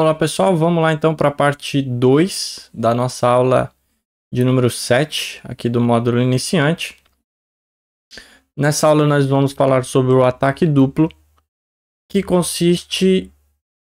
Olá pessoal, vamos lá então para a parte 2 da nossa aula de número 7 aqui do módulo iniciante. Nessa aula nós vamos falar sobre o ataque duplo, que consiste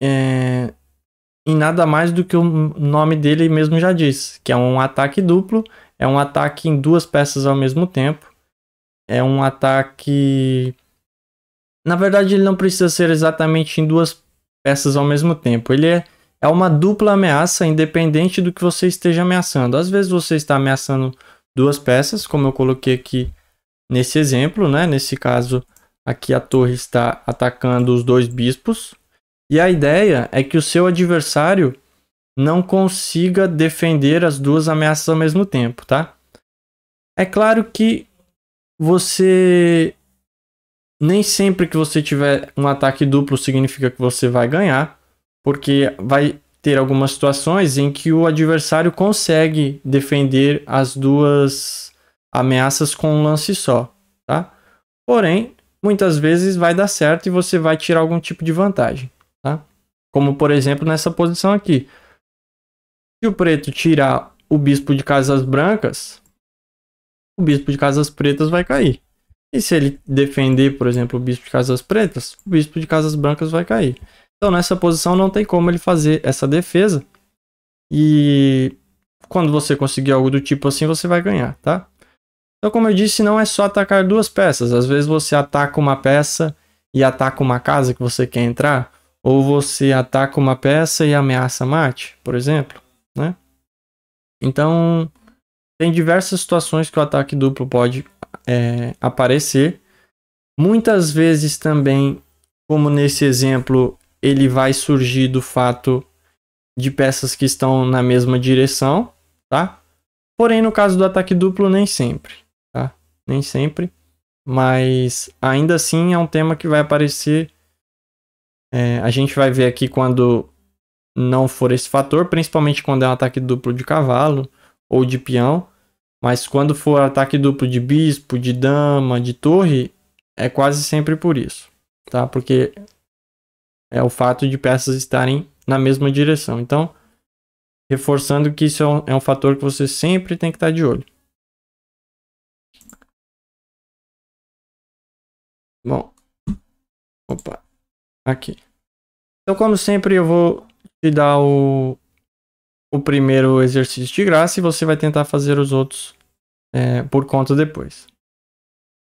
em nada mais do que o nome dele mesmo já diz, que é um ataque duplo, é um ataque em duas peças ao mesmo tempo, é um ataque... Na verdade ele não precisa ser exatamente em duas peças ao mesmo tempo, ele é uma dupla ameaça, independente do que você esteja ameaçando. Às vezes você está ameaçando duas peças, como eu coloquei aqui nesse exemplo, né? Nesse caso, aqui a torre está atacando os dois bispos. E a ideia é que o seu adversário não consiga defender as duas ameaças ao mesmo tempo, tá? É claro que você... Nem sempre que você tiver um ataque duplo significa que você vai ganhar, porque vai ter algumas situações em que o adversário consegue defender as duas ameaças com um lance só, tá? Porém, muitas vezes vai dar certo e você vai tirar algum tipo de vantagem, tá? Como, por exemplo, nessa posição aqui. Se o preto tirar o bispo de casas brancas, o bispo de casas pretas vai cair. E se ele defender, por exemplo, o bispo de casas pretas, o bispo de casas brancas vai cair. Então, nessa posição não tem como ele fazer essa defesa. E quando você conseguir algo do tipo assim, você vai ganhar, tá? Então, como eu disse, não é só atacar duas peças. Às vezes você ataca uma peça e ataca uma casa que você quer entrar. Ou você ataca uma peça e ameaça mate, por exemplo, né? Então, tem diversas situações que o ataque duplo pode aparecer. Muitas vezes também, como nesse exemplo, ele vai surgir do fato de peças que estão na mesma direção, tá? Porém, no caso do ataque duplo, nem sempre, tá? Nem sempre, mas ainda assim é um tema que vai aparecer. A gente vai ver aqui quando não for esse fator, principalmente quando é um ataque duplo de cavalo ou de peão. Mas quando for ataque duplo de bispo, de dama, de torre, é quase sempre por isso, tá? Porque é o fato de peças estarem na mesma direção. Então, reforçando que isso é um fator que você sempre tem que estar de olho. Bom, opa, aqui. Então, como sempre, eu vou te dar o primeiro exercício de graça e você vai tentar fazer os outros por conta depois.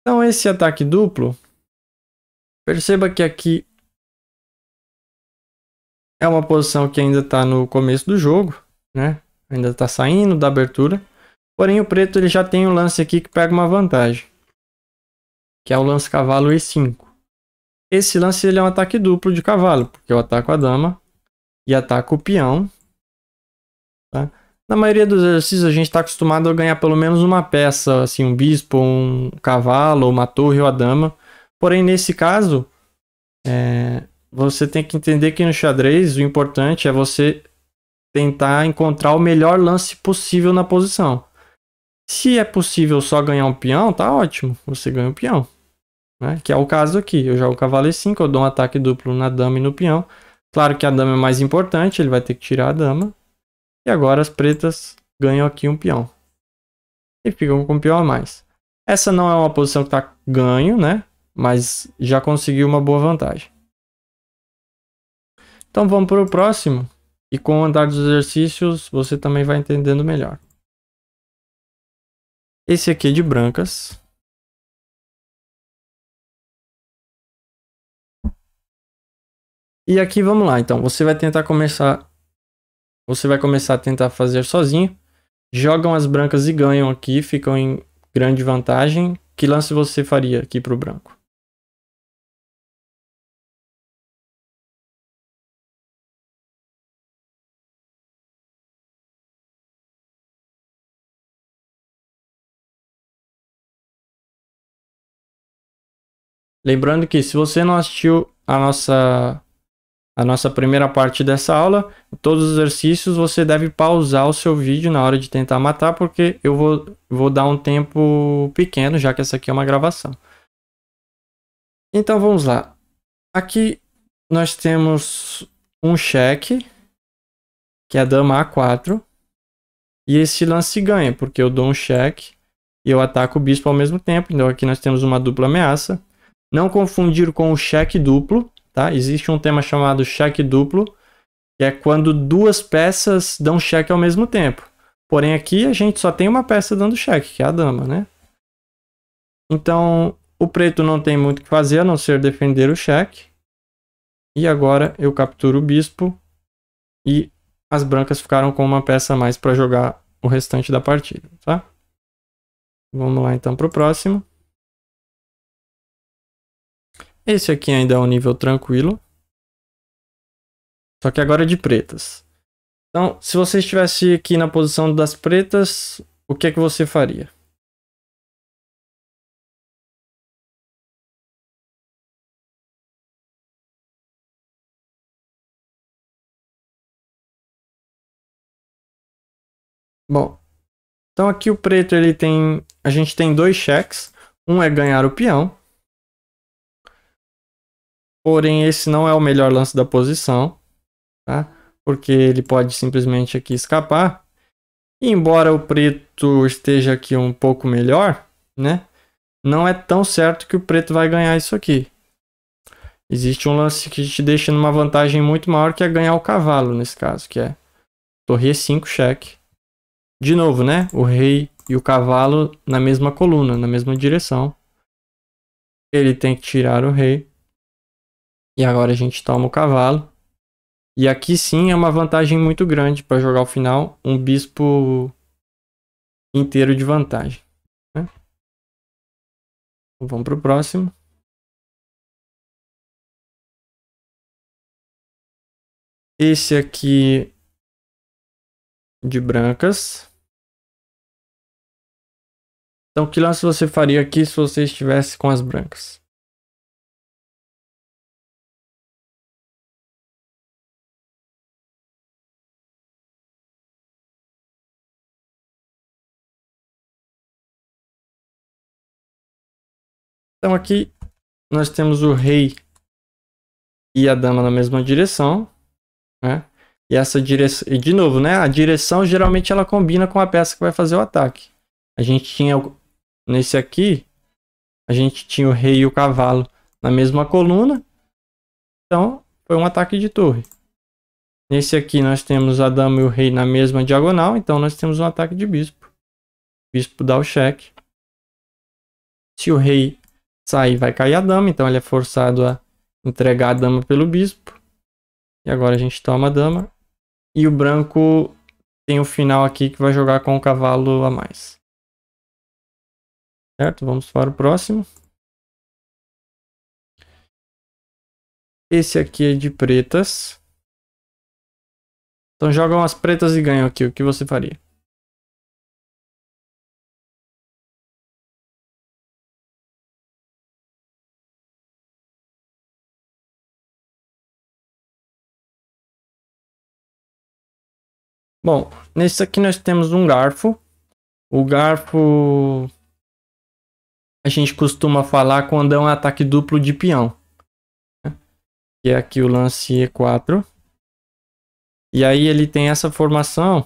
Então, esse ataque duplo, perceba que aqui é uma posição que ainda está no começo do jogo, né? Ainda está saindo da abertura. Porém, o preto ele já tem um lance aqui que pega uma vantagem, que é o lance cavalo E5. Esse lance ele é um ataque duplo de cavalo, porque eu ataco a dama e ataco o peão. Tá? Na maioria dos exercícios a gente está acostumado a ganhar pelo menos uma peça, assim, um bispo, um cavalo, uma torre ou a dama. Porém, nesse caso, você tem que entender que no xadrez o importante é você tentar encontrar o melhor lance possível na posição. Se é possível só ganhar um peão, tá ótimo, você ganha um peão, né? Que é o caso aqui, eu jogo o cavalo E5, eu dou um ataque duplo na dama e no peão. Claro que a dama é mais importante, ele vai ter que tirar a dama. E agora as pretas ganham aqui um peão. E ficam com um peão a mais. Essa não é uma posição que tá ganho, né? Mas já conseguiu uma boa vantagem. Então vamos para o próximo. E com o andar dos exercícios você também vai entendendo melhor. Esse aqui é de brancas. E aqui vamos lá. Então você vai tentar começar. Você vai começar a tentar fazer sozinho. Jogam as brancas e ganham aqui. Ficam em grande vantagem. Que lance você faria aqui para o branco? Lembrando que se você não assistiu a nossa primeira parte dessa aula, todos os exercícios você deve pausar o seu vídeo na hora de tentar matar, porque eu vou dar um tempo pequeno, já que essa aqui é uma gravação. Então vamos lá. Aqui nós temos um cheque, que é a dama A4. E esse lance ganha, porque eu dou um cheque e eu ataco o bispo ao mesmo tempo. Então aqui nós temos uma dupla ameaça. Não confundir com o cheque duplo, tá? Existe um tema chamado cheque duplo, que é quando duas peças dão cheque ao mesmo tempo. Porém aqui a gente só tem uma peça dando cheque, que é a dama, né? Então o preto não tem muito o que fazer a não ser defender o cheque. E agora eu capturo o bispo e as brancas ficaram com uma peça a mais para jogar o restante da partida, tá? Vamos lá então para o próximo. Esse aqui ainda é um nível tranquilo. Só que agora é de pretas. Então, se você estivesse aqui na posição das pretas, o que é que você faria? Bom, então aqui o preto ele tem, a gente tem dois cheques. Um é ganhar o peão. Porém, esse não é o melhor lance da posição, tá? Porque ele pode simplesmente aqui escapar. E embora o preto esteja aqui um pouco melhor, né? Não é tão certo que o preto vai ganhar isso aqui. Existe um lance que te deixa numa vantagem muito maior, que é ganhar o cavalo, nesse caso, que é torre E5 cheque. De novo, né? O rei e o cavalo na mesma coluna, na mesma direção. Ele tem que tirar o rei. E agora a gente toma o cavalo. E aqui sim é uma vantagem muito grande para jogar o final. Um bispo inteiro de vantagem, né? Vamos para o próximo. Esse aqui de brancas. Então, que lance você faria aqui se você estivesse com as brancas? Então, aqui nós temos o rei e a dama na mesma direção, né? E essa direção, e de novo, né? A direção geralmente ela combina com a peça que vai fazer o ataque. A gente tinha nesse aqui, a gente tinha o rei e o cavalo na mesma coluna. Então, foi um ataque de torre. Nesse aqui nós temos a dama e o rei na mesma diagonal, então nós temos um ataque de bispo. O bispo dá o cheque. Se o rei sair, vai cair a dama, então ele é forçado a entregar a dama pelo bispo. E agora a gente toma a dama. E o branco tem o final aqui que vai jogar com o cavalo a mais. Certo? Vamos para o próximo. Esse aqui é de pretas. Então jogam as pretas e ganham aqui. O que você faria? Bom, nesse aqui nós temos um garfo. O garfo a gente costuma falar quando é um ataque duplo de peão, né? Que é aqui o lance E4. E aí ele tem essa formação.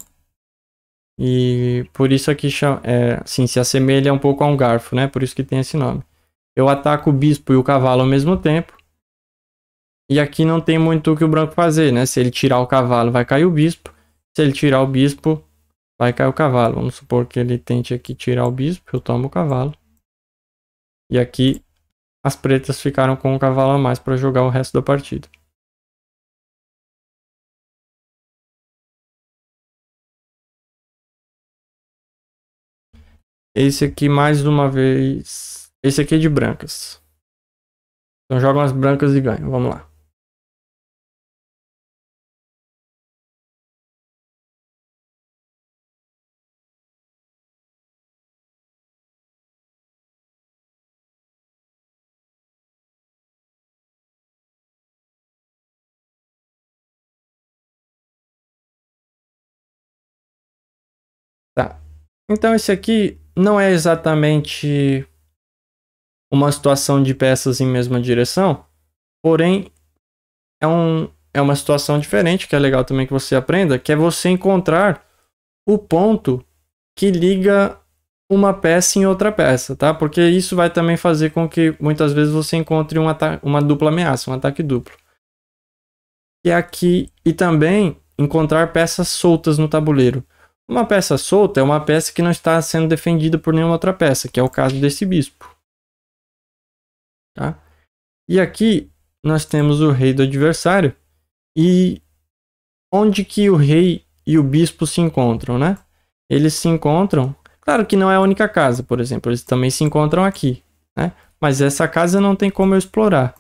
E por isso aqui assim, se assemelha um pouco a um garfo, né? Por isso que tem esse nome. Eu ataco o bispo e o cavalo ao mesmo tempo. E aqui não tem muito o que o branco fazer, né? Se ele tirar o cavalo, vai cair o bispo. Se ele tirar o bispo, vai cair o cavalo. Vamos supor que ele tente aqui tirar o bispo. Eu tomo o cavalo. E aqui as pretas ficaram com um cavalo a mais para jogar o resto da partida. Esse aqui mais uma vez. Esse aqui é de brancas. Então jogam as brancas e ganham. Vamos lá. Tá. Então esse aqui não é exatamente uma situação de peças em mesma direção, porém é é uma situação diferente, que é legal também que você aprenda, que é você encontrar o ponto que liga uma peça em outra peça, tá? Porque isso vai também fazer com que muitas vezes você encontre uma dupla ameaça, um ataque duplo. E aqui, e também encontrar peças soltas no tabuleiro. Uma peça solta é uma peça que não está sendo defendida por nenhuma outra peça, que é o caso desse bispo. Tá? E aqui nós temos o rei do adversário e onde que o rei e o bispo se encontram, né? Eles se encontram, claro que não é a única casa, por exemplo, eles também se encontram aqui, né? Mas essa casa não tem como eu explorar.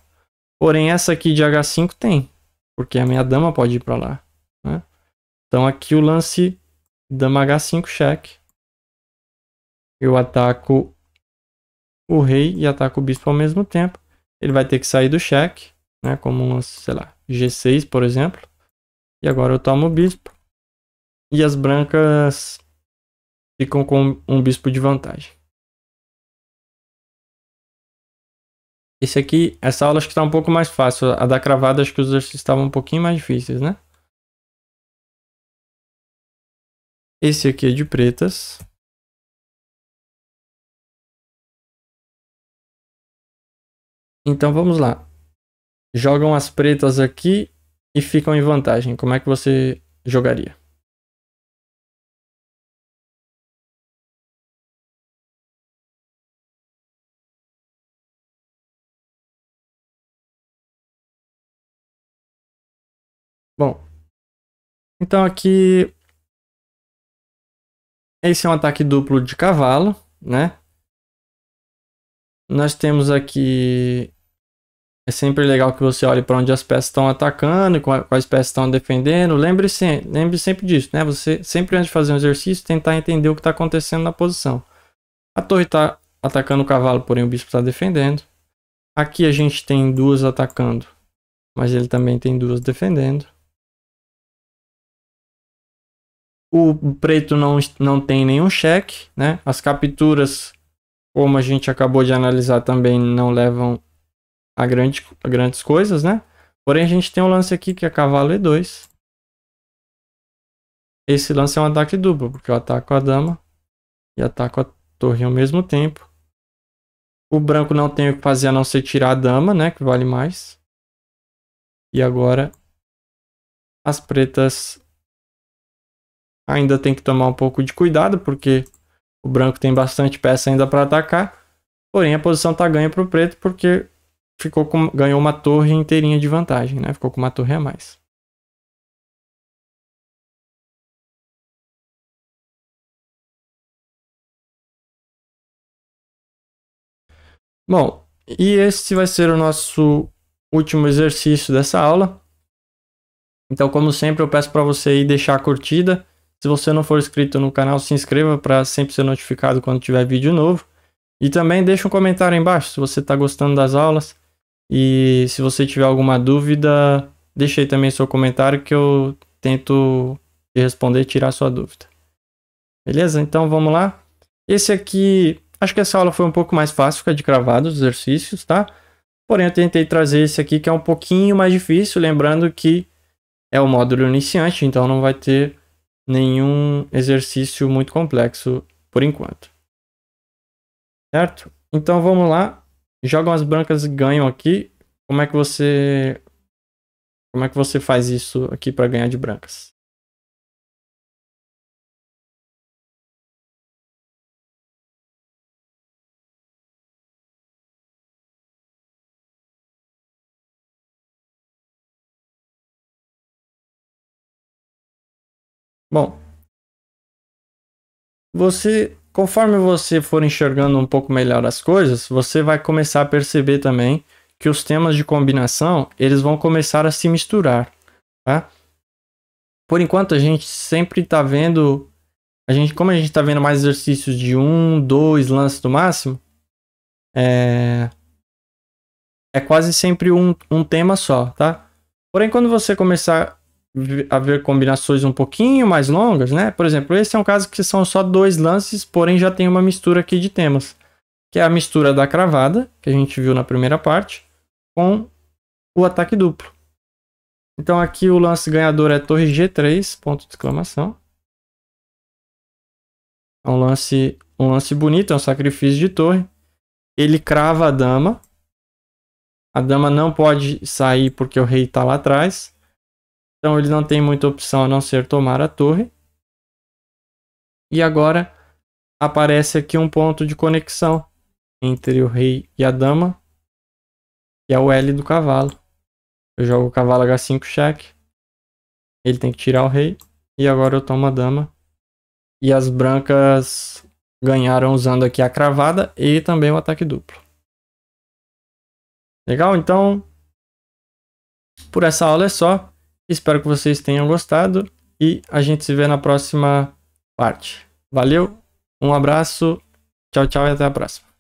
Porém, essa aqui de H5 tem, porque a minha dama pode ir para lá, né? Então aqui o lance dama H5 cheque. Eu ataco o rei e ataco o bispo ao mesmo tempo. Ele vai ter que sair do cheque, né? Como, sei lá, G6, por exemplo. E agora eu tomo o bispo. E as brancas ficam com um bispo de vantagem. Esse aqui, essa aula acho que está um pouco mais fácil. A da cravada acho que os exercícios estavam um pouquinho mais difíceis, né? Esse aqui é de pretas. Então vamos lá. Jogam as pretas aqui e ficam em vantagem. Como é que você jogaria? Bom, então aqui esse é um ataque duplo de cavalo, né? Nós temos aqui. É sempre legal que você olhe para onde as peças estão atacando e quais peças estão defendendo. Lembre sempre disso, né? Você sempre antes de fazer um exercício tentar entender o que está acontecendo na posição. A torre está atacando o cavalo, porém o bispo está defendendo. Aqui a gente tem duas atacando, mas ele também tem duas defendendo. O preto não tem nenhum cheque, né? As capturas, como a gente acabou de analisar, também não levam a grandes coisas, né? Porém, a gente tem um lance aqui que é cavalo E2. Esse lance é um ataque duplo, porque eu ataco a dama e ataco a torre ao mesmo tempo. O branco não tem o que fazer a não ser tirar a dama, né? Que vale mais. E agora as pretas ainda tem que tomar um pouco de cuidado, porque o branco tem bastante peça ainda para atacar. Porém, a posição está ganha para o preto, porque ganhou uma torre inteirinha de vantagem, né? Ficou com uma torre a mais. Bom, e esse vai ser o nosso último exercício dessa aula. Então, como sempre, eu peço para você ir deixar a curtida. Se você não for inscrito no canal, se inscreva para sempre ser notificado quando tiver vídeo novo. E também deixa um comentário aí embaixo se você está gostando das aulas. E se você tiver alguma dúvida, deixa aí também seu comentário que eu tento responder e tirar sua dúvida. Beleza? Então vamos lá. Esse aqui, acho que essa aula foi um pouco mais fácil que a de cravados, exercícios, tá? Porém eu tentei trazer esse aqui que é um pouquinho mais difícil, lembrando que é o módulo iniciante, então não vai ter nenhum exercício muito complexo por enquanto. Certo? Então vamos lá. Jogam as brancas e ganham aqui. Como é que você faz isso aqui para ganhar de brancas? Bom, conforme você for enxergando um pouco melhor as coisas, você vai começar a perceber também que os temas de combinação, eles vão começar a se misturar, tá? Por enquanto a gente sempre está vendo, como a gente está vendo mais exercícios de 1, 2 lances no máximo, é quase sempre um tema só, tá? Porém, quando você começar a ver combinações um pouquinho mais longas, né? Por exemplo, esse é um caso que são só 2 lances, porém já tem uma mistura aqui de temas, que é a mistura da cravada, que a gente viu na primeira parte, com o ataque duplo. Então aqui o lance ganhador é torre G3, ponto de exclamação. É um lance bonito, é um sacrifício de torre. Ele crava a dama. A dama não pode sair porque o rei está lá atrás. Então ele não tem muita opção a não ser tomar a torre. E agora aparece aqui um ponto de conexão entre o rei e a dama, que é o L do cavalo. Eu jogo o cavalo H5 cheque. Ele tem que tirar o rei. E agora eu tomo a dama. E as brancas ganharam usando aqui a cravada e também o ataque duplo. Legal? Então, por essa aula é só. Espero que vocês tenham gostado. E a gente se vê na próxima parte. Valeu, um abraço, tchau, tchau e até a próxima.